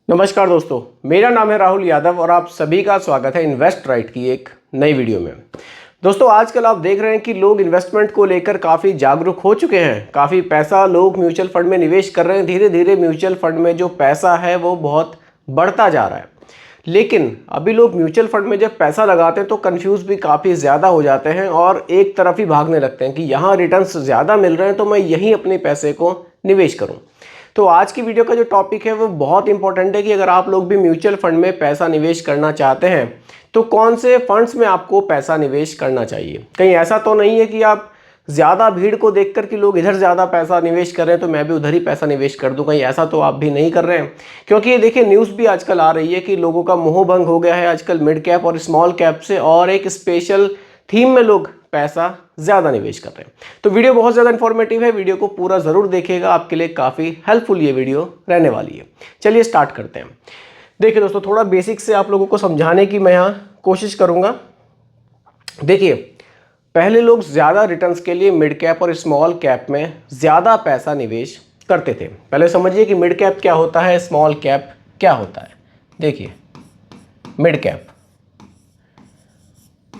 नमस्कार दोस्तों, मेरा नाम है राहुल यादव और आप सभी का स्वागत है इन्वेस्ट राइट की एक नई वीडियो में। दोस्तों, आजकल आप देख रहे हैं कि लोग इन्वेस्टमेंट को लेकर काफ़ी जागरूक हो चुके हैं। काफ़ी पैसा लोग म्यूचुअल फंड में निवेश कर रहे हैं। धीरे धीरे म्यूचुअल फंड में जो पैसा है वो बहुत बढ़ता जा रहा है। लेकिन अभी लोग म्यूचुअल फंड में जब पैसा लगाते हैं तो कंफ्यूज भी काफ़ी ज़्यादा हो जाते हैं और एक तरफ ही भागने लगते हैं कि यहाँ रिटर्न्स ज़्यादा मिल रहे हैं तो मैं यहीं अपने पैसे को निवेश करूँ। तो आज की वीडियो का जो टॉपिक है वो बहुत इंपॉर्टेंट है कि अगर आप लोग भी म्यूचुअल फंड में पैसा निवेश करना चाहते हैं तो कौन से फंड्स में आपको पैसा निवेश करना चाहिए। कहीं ऐसा तो नहीं है कि आप ज़्यादा भीड़ को देखकर कि लोग इधर ज़्यादा पैसा निवेश कर रहे हैं तो मैं भी उधर ही पैसा निवेश कर दूं। कहीं ऐसा तो आप भी नहीं कर रहे हैं, क्योंकि ये देखिए न्यूज़ भी आजकल आ रही है कि लोगों का मोह भंग हो गया है आजकल मिड कैप और स्मॉल कैप से, और एक स्पेशल थीम में लोग पैसा ज़्यादा निवेश कर रहे हैं। तो वीडियो बहुत ज़्यादा इन्फॉर्मेटिव है, वीडियो को पूरा ज़रूर देखिएगा, आपके लिए काफ़ी हेल्पफुल ये वीडियो रहने वाली है। चलिए स्टार्ट करते हैं। देखिए दोस्तों, थोड़ा बेसिक से आप लोगों को समझाने की मैं यहाँ कोशिश करूँगा। देखिए, पहले लोग ज़्यादा रिटर्न्स के लिए मिड कैप और स्मॉल कैप में ज़्यादा पैसा निवेश करते थे। पहले समझिए कि मिड कैप क्या होता है, स्मॉल कैप क्या होता है। देखिए,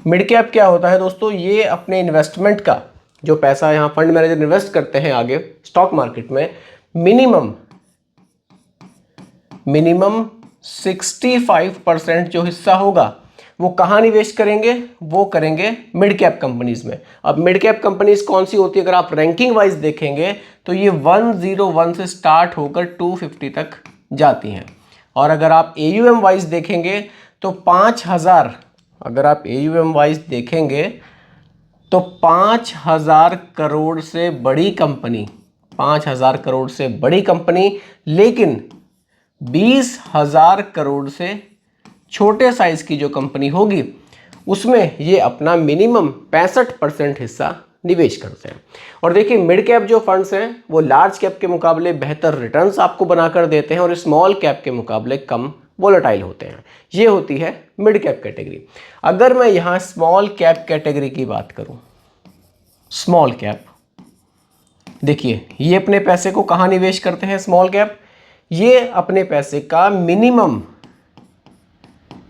मिड कैप क्या होता है दोस्तों, ये अपने इन्वेस्टमेंट का जो पैसा यहाँ फंड मैनेजर इन्वेस्ट करते हैं आगे स्टॉक मार्केट में, मिनिमम 65% जो हिस्सा होगा वो कहाँ निवेश करेंगे, वो करेंगे मिड कैप कंपनीज में। अब मिड कैप कंपनीज कौन सी होती है, अगर आप रैंकिंग वाइज देखेंगे तो ये 101 से स्टार्ट होकर 250 तक जाती हैं। और अगर आप AUM वाइज देखेंगे तो 5000, अगर आप AUM वाइज देखेंगे तो 5000 करोड़ से बड़ी कंपनी, 5000 करोड़ से बड़ी कंपनी, लेकिन 20,000 करोड़ से छोटे साइज की जो कंपनी होगी उसमें ये अपना मिनिमम 65% हिस्सा निवेश करते हैं। और देखिए, मिड कैप जो फंड्स हैं वो लार्ज कैप के मुकाबले बेहतर रिटर्न्स आपको बनाकर देते हैं और स्मॉल कैप के मुकाबले कम वोलेटाइल होते हैं। ये होती है मिड कैप कैटेगरी। अगर मैं यहाँ स्मॉल कैप कैटेगरी की बात करूँ, स्मॉल कैप, देखिए ये अपने पैसे को कहाँ निवेश करते हैं स्मॉल कैप, ये अपने पैसे का मिनिमम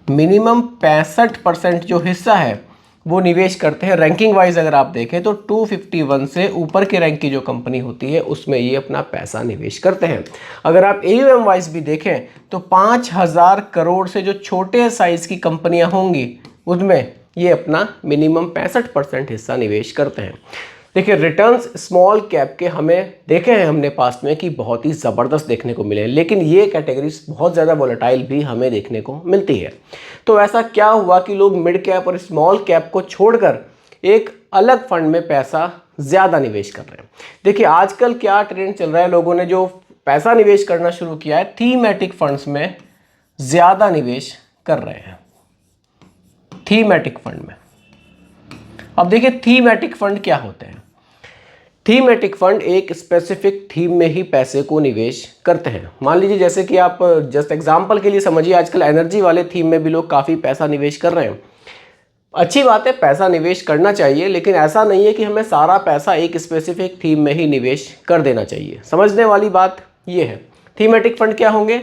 65% जो हिस्सा है वो निवेश करते हैं। रैंकिंग वाइज अगर आप देखें तो 251 से ऊपर के रैंक की जो कंपनी होती है उसमें ये अपना पैसा निवेश करते हैं। अगर आप AUM वाइज भी देखें तो 5000 करोड़ से जो छोटे साइज की कंपनियां होंगी उनमें ये अपना मिनिमम 65% हिस्सा निवेश करते हैं। देखिए, रिटर्न्स स्मॉल कैप के हमें देखे हैं हमने पास्ट में कि बहुत ही ज़बरदस्त देखने को मिले हैं, लेकिन ये कैटेगरीज बहुत ज़्यादा वोलेटाइल भी हमें देखने को मिलती है। तो ऐसा क्या हुआ कि लोग मिड कैप और स्मॉल कैप को छोड़कर एक अलग फंड में पैसा ज़्यादा निवेश कर रहे हैं। देखिए, आजकल क्या ट्रेंड चल रहा है, लोगों ने जो पैसा निवेश करना शुरू किया है थीमेटिक फंड्स में ज़्यादा निवेश कर रहे हैं, थीमेटिक फंड में। अब देखिए, थीमेटिक फंड क्या होते हैं। थीमेटिक फंड एक स्पेसिफिक थीम में ही पैसे को निवेश करते हैं। मान लीजिए, जैसे कि आप जस्ट एग्जांपल के लिए समझिए, आजकल एनर्जी वाले थीम में भी लोग काफ़ी पैसा निवेश कर रहे हैं। अच्छी बात है, पैसा निवेश करना चाहिए, लेकिन ऐसा नहीं है कि हमें सारा पैसा एक स्पेसिफिक थीम में ही निवेश कर देना चाहिए। समझने वाली बात ये है। थीमेटिक फंड क्या होंगे,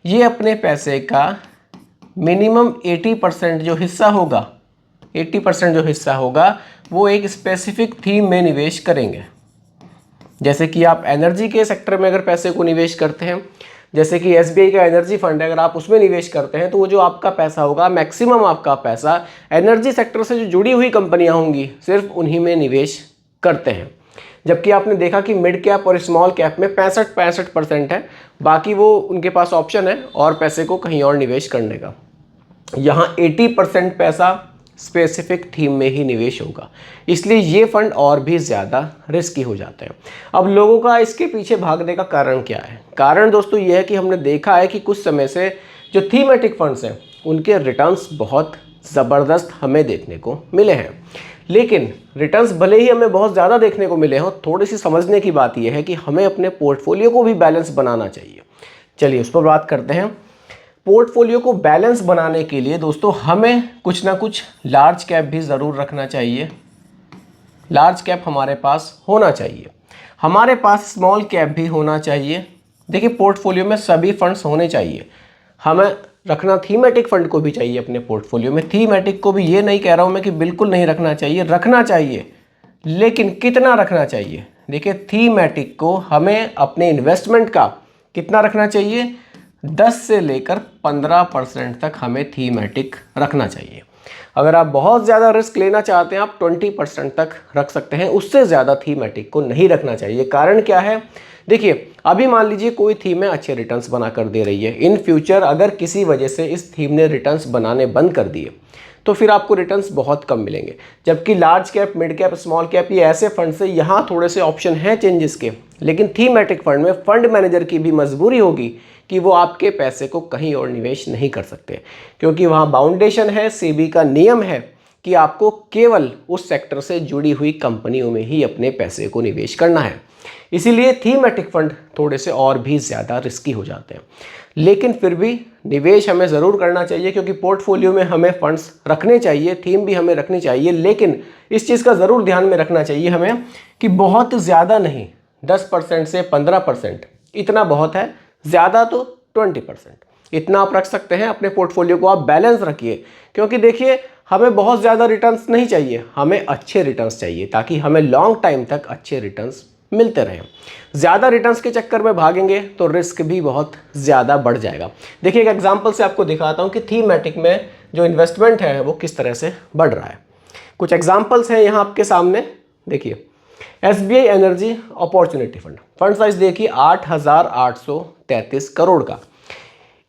ये अपने पैसे का मिनिमम 80% जो हिस्सा होगा, 80% जो हिस्सा होगा वो एक स्पेसिफिक थीम में निवेश करेंगे। जैसे कि आप एनर्जी के सेक्टर में अगर पैसे को निवेश करते हैं, जैसे कि SBI का एनर्जी फंड है, अगर आप उसमें निवेश करते हैं तो वो जो आपका पैसा होगा, मैक्सिमम आपका पैसा एनर्जी सेक्टर से जो जुड़ी हुई कंपनियां होंगी सिर्फ उन्हीं में निवेश करते हैं। जबकि आपने देखा कि मिड कैप और स्मॉल कैप में 65% है, बाकी वो उनके पास ऑप्शन है और पैसे को कहीं और निवेश करने का। यहाँ 80% पैसा स्पेसिफिक थीम में ही निवेश होगा, इसलिए ये फंड और भी ज़्यादा रिस्की हो जाते हैं। अब लोगों का इसके पीछे भागने का कारण क्या है? कारण दोस्तों ये है कि हमने देखा है कि कुछ समय से जो थीमेटिक फंड्स हैं उनके रिटर्न्स बहुत ज़बरदस्त हमें देखने को मिले हैं। लेकिन रिटर्न्स भले ही हमें बहुत ज़्यादा देखने को मिले हों, थोड़ी सी समझने की बात यह है कि हमें अपने पोर्टफोलियो को भी बैलेंस बनाना चाहिए। चलिए उस पर बात करते हैं। पोर्टफोलियो को बैलेंस बनाने के लिए दोस्तों हमें कुछ ना कुछ लार्ज कैप भी ज़रूर रखना चाहिए। लार्ज कैप हमारे पास होना चाहिए, हमारे पास स्मॉल कैप भी होना चाहिए। देखिए, पोर्टफोलियो में सभी फंड्स होने चाहिए। हमें रखना थीमेटिक फंड को भी चाहिए अपने पोर्टफोलियो में। थीमेटिक को भी ये नहीं कह रहा हूँ मैं कि बिल्कुल नहीं रखना चाहिए, रखना चाहिए, लेकिन कितना रखना चाहिए। देखिए थीमेटिक को हमें अपने इन्वेस्टमेंट का कितना रखना चाहिए, 10 से लेकर 15% तक हमें थीमेटिक रखना चाहिए। अगर आप बहुत ज़्यादा रिस्क लेना चाहते हैं आप 20% तक रख सकते हैं, उससे ज़्यादा थीमेटिक को नहीं रखना चाहिए। कारण क्या है, देखिए अभी मान लीजिए कोई थीम है अच्छे रिटर्न्स बना कर दे रही है, इन फ्यूचर अगर किसी वजह से इस थीम ने रिटर्न्स बनाने बंद कर दिए तो फिर आपको रिटर्न्स बहुत कम मिलेंगे। जबकि large cap, mid cap, small cap ये ऐसे फंड से यहाँ थोड़े से ऑप्शन हैं चेंजेस के, लेकिन थीमेटिक फंड में फंड मैनेजर की भी मजबूरी होगी कि वो आपके पैसे को कहीं और निवेश नहीं कर सकते, क्योंकि वहाँ बाउंडेशन है, सेबी का नियम है कि आपको केवल उस सेक्टर से जुड़ी हुई कंपनियों में ही अपने पैसे को निवेश करना है। इसीलिए थीमेटिक फंड थोड़े से और भी ज़्यादा रिस्की हो जाते हैं, लेकिन फिर भी निवेश हमें ज़रूर करना चाहिए, क्योंकि पोर्टफोलियो में हमें फंड्स रखने चाहिए, थीम भी हमें रखनी चाहिए, लेकिन इस चीज़ का ज़रूर ध्यान में रखना चाहिए हमें कि बहुत ज़्यादा नहीं, 10% से 15% इतना बहुत है, ज़्यादा तो 20% इतना आप रख सकते हैं। अपने पोर्टफोलियो को आप बैलेंस रखिए, क्योंकि देखिए हमें बहुत ज़्यादा रिटर्न्स नहीं चाहिए, हमें अच्छे रिटर्न्स चाहिए ताकि हमें लॉन्ग टाइम तक अच्छे रिटर्न्स मिलते रहें। ज़्यादा रिटर्न्स के चक्कर में भागेंगे तो रिस्क भी बहुत ज़्यादा बढ़ जाएगा। देखिए एक एग्जांपल से आपको दिखाता हूं कि थीमेटिक में जो इन्वेस्टमेंट है वो किस तरह से बढ़ रहा है। कुछ एग्जांपल्स हैं यहाँ आपके सामने। देखिए SBI energy opportunity fund, fund size देखिए 8,833 करोड़ का।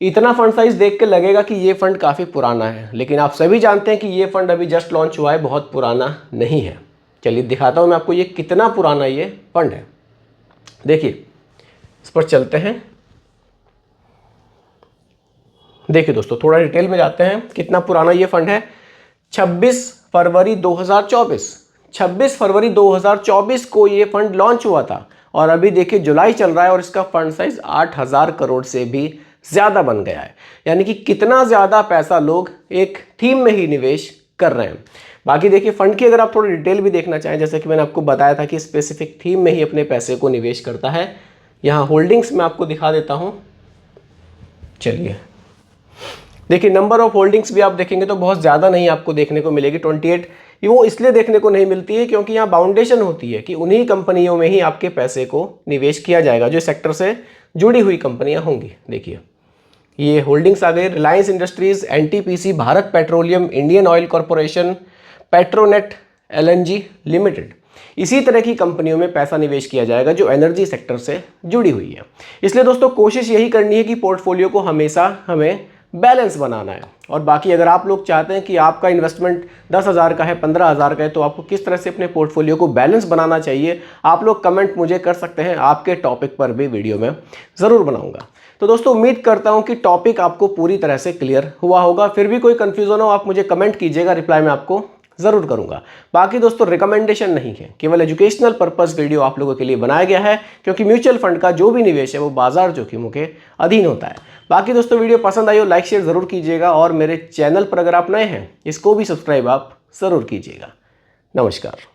इतना फंड साइज देख के लगेगा कि ये फंड काफ़ी पुराना है, लेकिन आप सभी जानते हैं कि ये फंड अभी जस्ट लॉन्च हुआ है, बहुत पुराना नहीं है। चलिए दिखाता हूँ मैं आपको ये कितना पुराना ये फंड है। देखिए इस पर चलते हैं। देखिए दोस्तों थोड़ा डिटेल में जाते हैं, कितना पुराना ये फंड है। 26 फरवरी 2024 को ये फंड लॉन्च हुआ था, और अभी देखिए जुलाई चल रहा है और इसका फंड साइज 8,000 करोड़ से भी ज़्यादा बन गया है। यानी कि कितना ज़्यादा पैसा लोग एक थीम में ही निवेश कर रहे हैं। बाकी देखिए फंड की अगर आप थोड़ी डिटेल भी देखना चाहें, जैसे कि मैंने आपको बताया था कि स्पेसिफिक थीम में ही अपने पैसे को निवेश करता है। यहाँ होल्डिंग्स में आपको दिखा देता हूँ। चलिए देखिए नंबर ऑफ होल्डिंग्स भी आप देखेंगे तो बहुत ज़्यादा नहीं आपको देखने को मिलेगी, 28। वो इसलिए देखने को नहीं मिलती है क्योंकि यहाँ बाउंडेशन होती है कि उन्हीं कंपनियों में ही आपके पैसे को निवेश किया जाएगा जो सेक्टर से जुड़ी हुई कंपनियाँ होंगी। देखिए ये होल्डिंग्स आ गए, Reliance industries, NTPC, Bharat petroleum, Indian oil corporation, Petronet LNG limited. इसी तरह की कंपनियों में पैसा निवेश किया जाएगा जो एनर्जी सेक्टर से जुड़ी हुई है। इसलिए दोस्तों कोशिश यही करनी है कि पोर्टफोलियो को हमेशा हमें बैलेंस बनाना है। और बाकी अगर आप लोग चाहते हैं कि आपका इन्वेस्टमेंट 10,000 का है, 15,000 का है, तो आपको किस तरह से अपने पोर्टफोलियो को बैलेंस बनाना चाहिए, आप लोग कमेंट मुझे कर सकते हैं। आपके टॉपिक पर भी वीडियो में ज़रूर बनाऊंगा। तो दोस्तों उम्मीद करता हूं कि टॉपिक आपको पूरी तरह से क्लियर हुआ होगा। फिर भी कोई कंफ्यूजन हो आप मुझे कमेंट कीजिएगा, रिप्लाई मैं आपको ज़रूर करूंगा। बाकी दोस्तों रिकमेंडेशन नहीं है, केवल एजुकेशनल पर्पस वीडियो आप लोगों के लिए बनाया गया है, क्योंकि म्यूचुअल फंड का जो भी निवेश है वो बाजार जोखिमों के अधीन होता है। बाकी दोस्तों वीडियो पसंद आई हो लाइक शेयर ज़रूर कीजिएगा, और मेरे चैनल पर अगर आप नए हैं इसको भी सब्सक्राइब आप ज़रूर कीजिएगा। नमस्कार।